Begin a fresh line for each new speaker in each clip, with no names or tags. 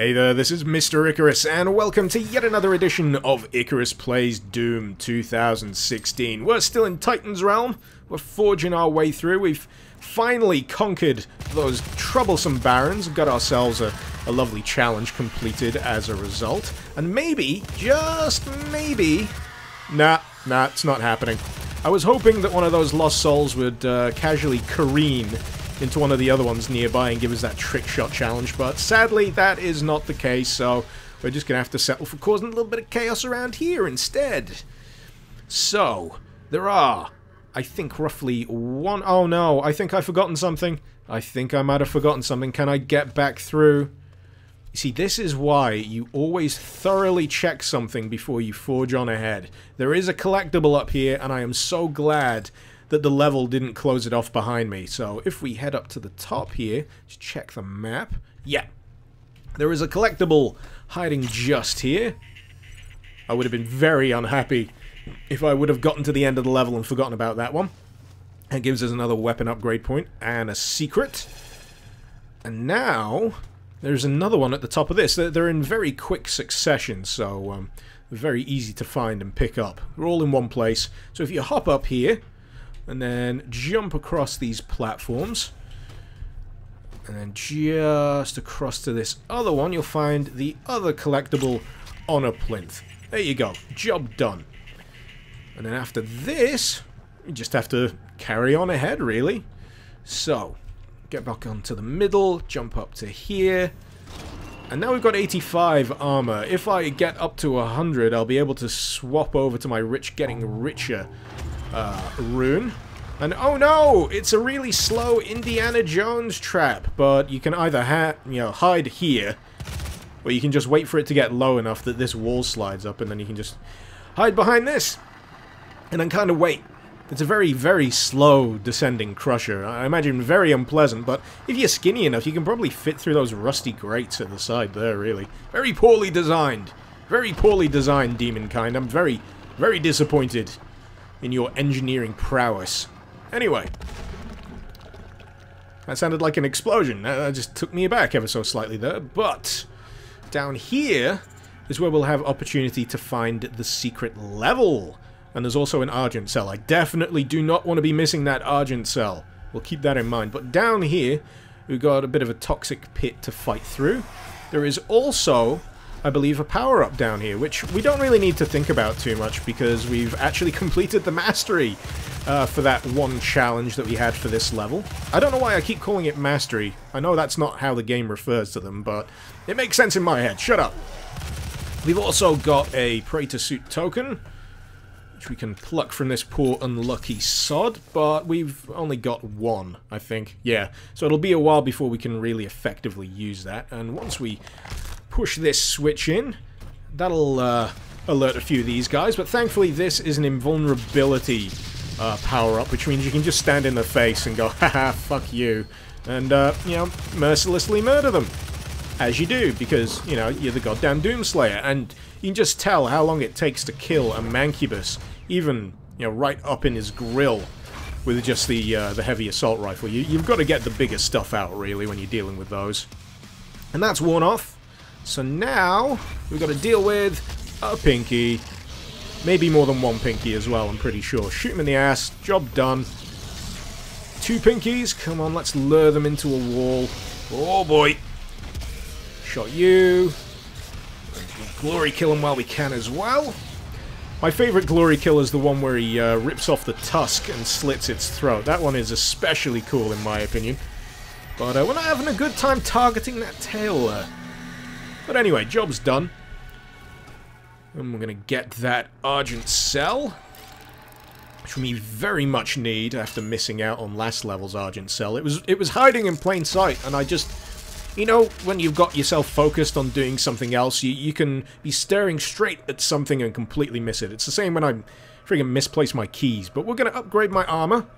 Hey there, this is Mr. Icarus, and welcome to yet another edition of Icarus Plays Doom 2016. We're still in Titan's Realm, we're forging our way through, we've finally conquered those troublesome barons, got ourselves a lovely challenge completed as a result, and maybe, just maybe... Nah, it's not happening. I was hoping that one of those lost souls would casually careen into one of the other ones nearby and give us that trick shot challenge, but sadly that is not the case, so we're just gonna have to settle for causing a little bit of chaos around here instead. So, there are, I think, roughly one... Oh no, I think I've forgotten something. I think I might have forgotten something. Can I get back through? You see, this is why you always thoroughly check something before you forge on ahead. There is a collectible up here, and I am so glad that the level didn't close it off behind me. So if we head up to the top here, just check the map. Yeah, there is a collectible hiding just here. I would have been very unhappy if I would have gotten to the end of the level and forgotten about that one. It gives us another weapon upgrade point and a secret. And now there's another one at the top of this. They're in very quick succession, so very easy to find and pick up. They're all in one place. So if you hop up here and then jump across these platforms, and then just across to this other one, you'll find the other collectible on a plinth. There you go. Job done. And then after this, you just have to carry on ahead, really. So, get back onto the middle, jump up to here, and now we've got 85 armor. If I get up to 100, I'll be able to swap over to my getting richer rune. And oh no, it's a really slow Indiana Jones trap, but you can either hide here, or you can just wait for it to get low enough that this wall slides up, and then you can just hide behind this and then kind of wait. It's a very, very slow descending crusher. I imagine very unpleasant, but if you're skinny enough, you can probably fit through those rusty grates at the side there, really. Very poorly designed. Very poorly designed, demon kind. I'm very, very disappointed in your engineering prowess. Anyway. That sounded like an explosion. That just took me aback ever so slightly there. But down here is where we'll have opportunity to find the secret level. And there's also an Argent cell. I definitely do not want to be missing that Argent cell. We'll keep that in mind. But down here, we've got a bit of a toxic pit to fight through. There is also, I believe, a power-up down here, which we don't really need to think about too much because we've actually completed the mastery for that one challenge that we had for this level. I don't know why I keep calling it mastery. I know that's not how the game refers to them, but it makes sense in my head. Shut up. We've also got a Praetor Suit token, which we can pluck from this poor unlucky sod, but we've only got one, I think. Yeah, so it'll be a while before we can really effectively use that, and once we push this switch in, that'll alert a few of these guys, but thankfully this is an invulnerability power-up, which means you can just stand in the face and go, haha, fuck you, and, you know, mercilessly murder them. As you do, because, you know, you're the goddamn Doomslayer, and you can just tell how long it takes to kill a Mancubus, even, you know, right up in his grill with just the heavy assault rifle. You've got to get the bigger stuff out, really, when you're dealing with those. And that's worn off. So now, we've got to deal with a Pinky. Maybe more than one Pinky as well, I'm pretty sure. Shoot him in the ass. Job done. 2 Pinkies. Come on, let's lure them into a wall. Oh, boy. Shot you. Glory kill him while we can as well. My favourite glory kill is the one where he rips off the tusk and slits its throat. That one is especially cool in my opinion. But we're not having a good time targeting that tail there. But anyway, job's done. And we're going to get that Argent cell, which we very much need after missing out on last level's Argent cell. It was hiding in plain sight, and I just... You know, when you've got yourself focused on doing something else, you can be staring straight at something and completely miss it. It's the same when I friggin' misplace my keys. But we're going to upgrade my armor,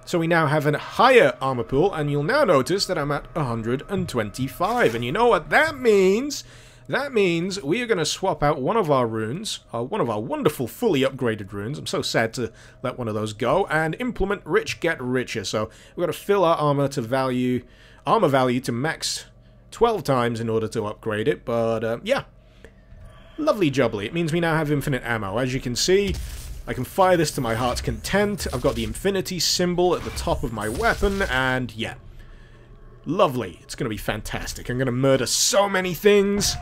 so we now have a higher armor pool, and you'll now notice that I'm at 125. And you know what that means? That means we are going to swap out one of our runes, one of our wonderful fully upgraded runes. I'm so sad to let one of those go, and implement Rich Get Richer. So we've got to fill our armor value to max 12 times in order to upgrade it, but yeah. Lovely jubbly. It means we now have infinite ammo. As you can see, I can fire this to my heart's content. I've got the infinity symbol at the top of my weapon, and yeah. Lovely. It's going to be fantastic. I'm going to murder so many things.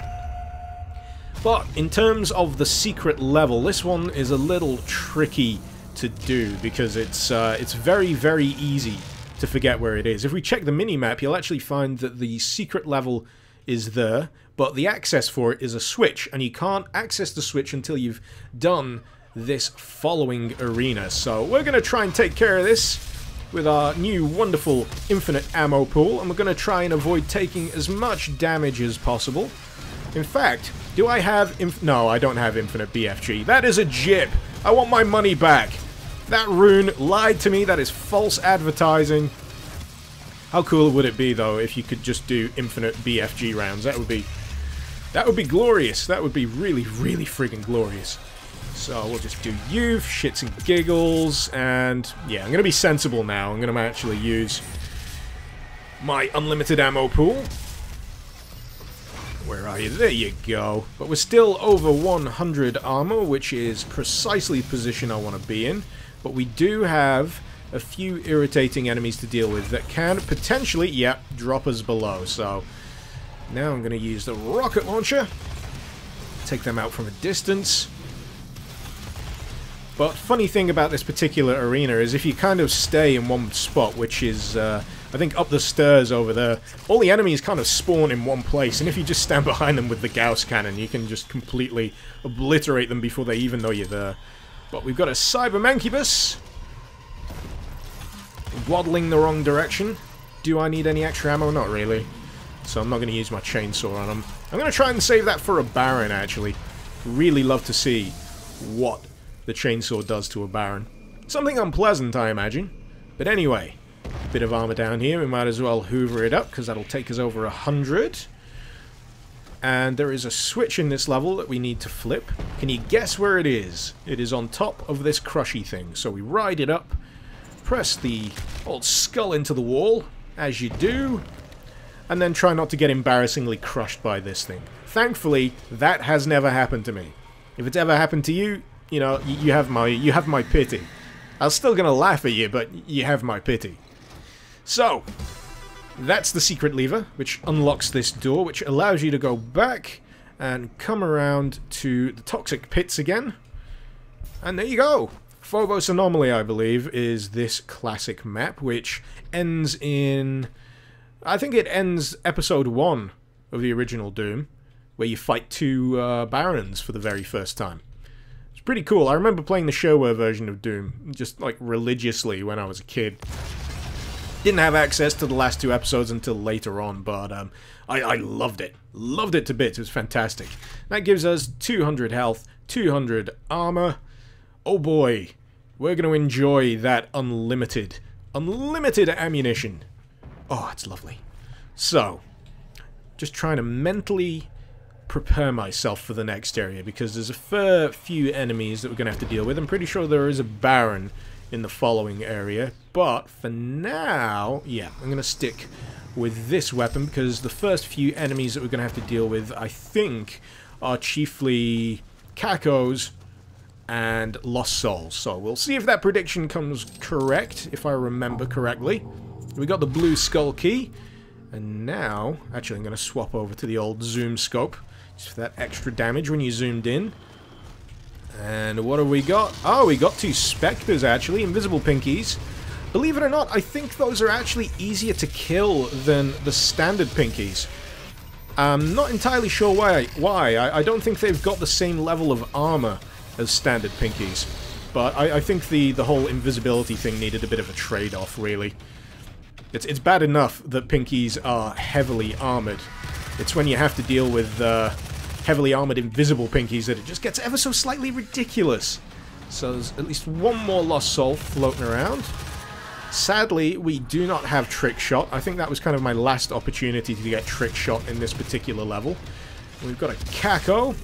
But in terms of the secret level, this one is a little tricky to do because it's very, very easy to forget where it is. If we check the mini-map, you'll actually find that the secret level is there, but the access for it is a switch, and you can't access the switch until you've done this following arena. So we're going to try and take care of this with our new wonderful infinite ammo pool, and we're going to try and avoid taking as much damage as possible. In fact, do I have no, I don't have infinite BFG. That is a jip. I want my money back. That rune lied to me. That is false advertising. How cool would it be, though, if you could just do infinite BFG rounds? That would be glorious. That would be really, really friggin' glorious. So we'll just do you, shits and giggles, and yeah, I'm going to be sensible now. I'm going to actually use my unlimited ammo pool. Where are you? There you go. But we're still over 100 armor, which is precisely the position I want to be in. But we do have a few irritating enemies to deal with that can potentially, yeah, drop us below. So now I'm going to use the rocket launcher. Take them out from a distance. But funny thing about this particular arena is if you kind of stay in one spot, which is, I think, up the stairs over there, all the enemies kind of spawn in one place, and if you just stand behind them with the Gauss cannon, you can just completely obliterate them before they even know you're there. But we've got a Cyber Mancubus waddling the wrong direction. Do I need any extra ammo? Not really. So I'm not going to use my chainsaw on him. I'm going to try and save that for a Baron, actually. Really love to see what the chainsaw does to a Baron. Something unpleasant, I imagine. But anyway, bit of armor down here. We might as well hoover it up, because that'll take us over 100. And there is a switch in this level that we need to flip. Can you guess where it is? It is on top of this crushy thing. So we ride it up, press the old skull into the wall, as you do, and then try not to get embarrassingly crushed by this thing. Thankfully, that has never happened to me. If it's ever happened to you, you know, you have my pity. I was still gonna laugh at you, but you have my pity. So, that's the secret lever, which unlocks this door, which allows you to go back and come around to the toxic pits again. And there you go. Phobos Anomaly, I believe, is this classic map, which ends in... I think it ends episode 1 of the original Doom, where you fight two Barons for the very first time. It's pretty cool. I remember playing the Shareware version of Doom, just like religiously when I was a kid. Didn't have access to the last 2 episodes until later on, but I loved it. Loved it to bits. It was fantastic. That gives us 200 health, 200 armor. Oh boy, we're going to enjoy that unlimited ammunition. Oh, it's lovely. So, just trying to mentally prepare myself for the next area, because there's a fair few enemies that we're going to have to deal with. I'm pretty sure there is a Baron in the following area, but for now, yeah, I'm going to stick with this weapon, because the first few enemies that we're going to have to deal with, I think, are chiefly Cacos and Lost Souls. So we'll see if that prediction comes correct, if I remember correctly. We got the blue skull key, and now, actually I'm going to swap over to the old zoom scope, just for that extra damage when you zoomed in. And what have we got? Oh, we got 2 Spectres, actually, invisible pinkies. Believe it or not, I think those are actually easier to kill than the standard pinkies. I'm not entirely sure why. I don't think they've got the same level of armor as standard pinkies. But I think the whole invisibility thing needed a bit of a trade-off, really. It's bad enough that pinkies are heavily armored. It's when you have to deal with heavily armored invisible pinkies that it just gets ever so slightly ridiculous. So there's at least one more Lost Soul floating around. Sadly, we do not have Trick Shot. I think that was kind of my last opportunity to get Trick Shot in this particular level. We've got a Caco.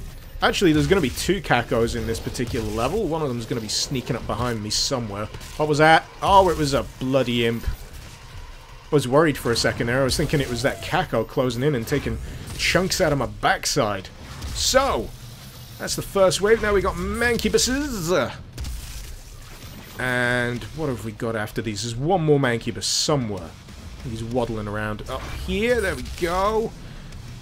Actually, there's going to be 2 Cacos in this particular level. One of them is going to be sneaking up behind me somewhere. What was that? Oh, it was a bloody imp. was worried for a second there. I was thinking it was that Kako closing in and taking chunks out of my backside. So, that's the first wave. Now we got Mancubuses. And what have we got after these? There's one more Mancubus somewhere. He's waddling around up here. There we go.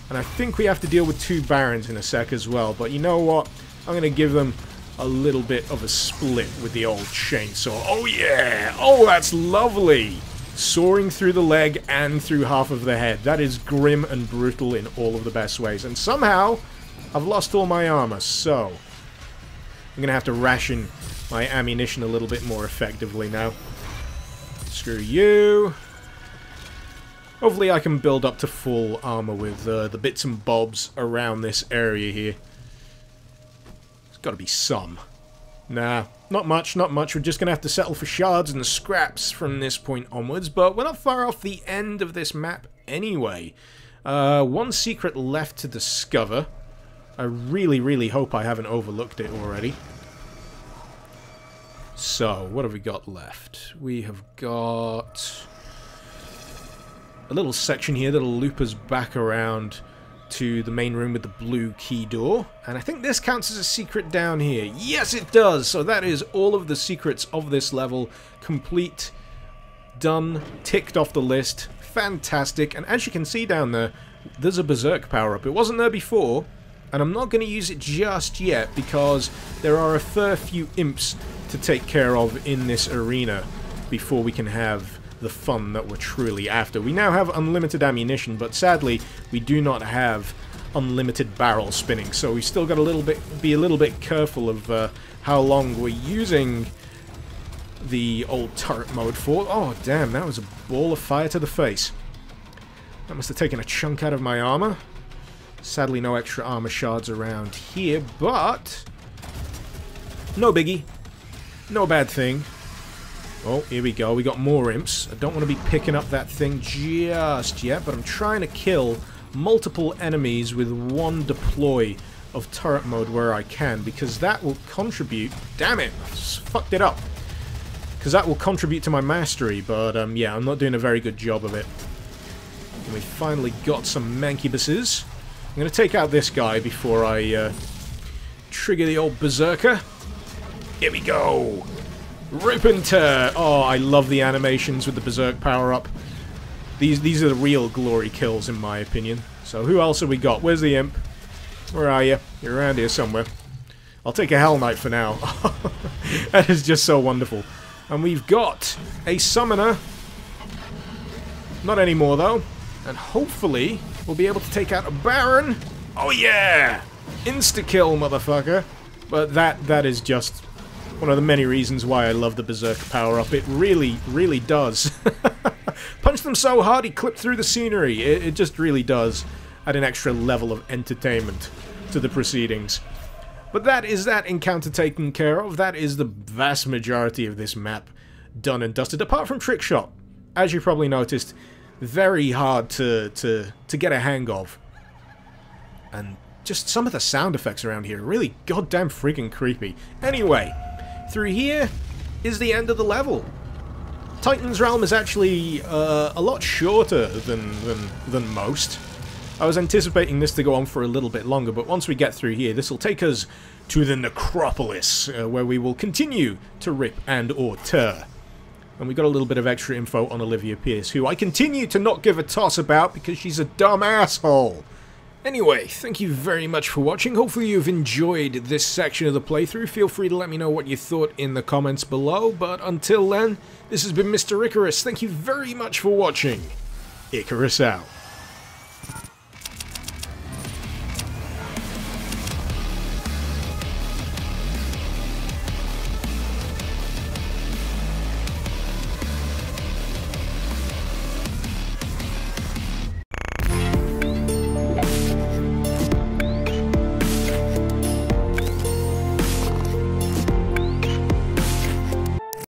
And I think we have to deal with 2 Barons in a sec as well. But you know what? I'm going to give them a little bit of a split with the old chainsaw. Oh yeah! Oh, that's lovely! Soaring through the leg and through half of the head. That is grim and brutal in all of the best ways. And somehow, I've lost all my armor, so I'm going to have to ration my ammunition a little bit more effectively now. Screw you. Hopefully I can build up to full armor with the bits and bobs around this area here. There's got to be some. Nah, not much, not much. We're just going to have to settle for shards and scraps from this point onwards, but we're not far off the end of this map anyway. One secret left to discover. I really, really hope I haven't overlooked it already. So, what have we got left? We have got a little section here that'll loop us back around to the main room with the blue key door. And I think this counts as a secret down here. Yes, it does! So that is all of the secrets of this level complete, done, ticked off the list. Fantastic. And as you can see down there, there's a Berserk power-up. It wasn't there before, and I'm not going to use it just yet because there are a fair few imps to take care of in this arena before we can have the fun that we're truly after. We now have unlimited ammunition, but sadly we do not have unlimited barrel spinning, so we still got to be a little bit careful of how long we're using the old turret mode for. Oh damn, that was a ball of fire to the face. That must have taken a chunk out of my armor. Sadly no extra armor shards around here, but no biggie. No bad thing. Oh, here we go. We got more imps. I don't want to be picking up that thing just yet, but I'm trying to kill multiple enemies with one deploy of turret mode where I can, because that will contribute... Damn it! I fucked it up. Because that will contribute to my mastery, but yeah, I'm not doing a very good job of it. And we finally got some Mancubuses. I'm going to take out this guy before I trigger the old Berserker. Here we go! Rip and tear! Oh, I love the animations with the Berserk power-up. These are the real glory kills, in my opinion. So who else have we got? Where's the imp? Where are you? You're around here somewhere. I'll take a Hell Knight for now. That is just so wonderful. And we've got a summoner. Not anymore, though. And hopefully, we'll be able to take out a Baron. Oh, yeah! Insta-kill, motherfucker. But that is just one of the many reasons why I love the Berserker power-up. It really, really does. Punch them so hard he clipped through the scenery. It just really does add an extra level of entertainment to the proceedings. But that is that encounter taken care of. That is the vast majority of this map done and dusted, apart from Trickshot. As you probably noticed, very hard to get a hang of. And just some of the sound effects around here are really goddamn freaking creepy. Anyway, through here is the end of the level. Titan's Realm is actually a lot shorter than most. I was anticipating this to go on for a little bit longer, but once we get through here, this will take us to the Necropolis, where we will continue to rip and or tear. And we got a little bit of extra info on Olivia Pierce, who I continue to not give a toss about because she's a dumb asshole. Anyway, thank you very much for watching. Hopefully you've enjoyed this section of the playthrough. Feel free to let me know what you thought in the comments below. But until then, this has been Mr. Icarus. Thank you very much for watching. Icarus out.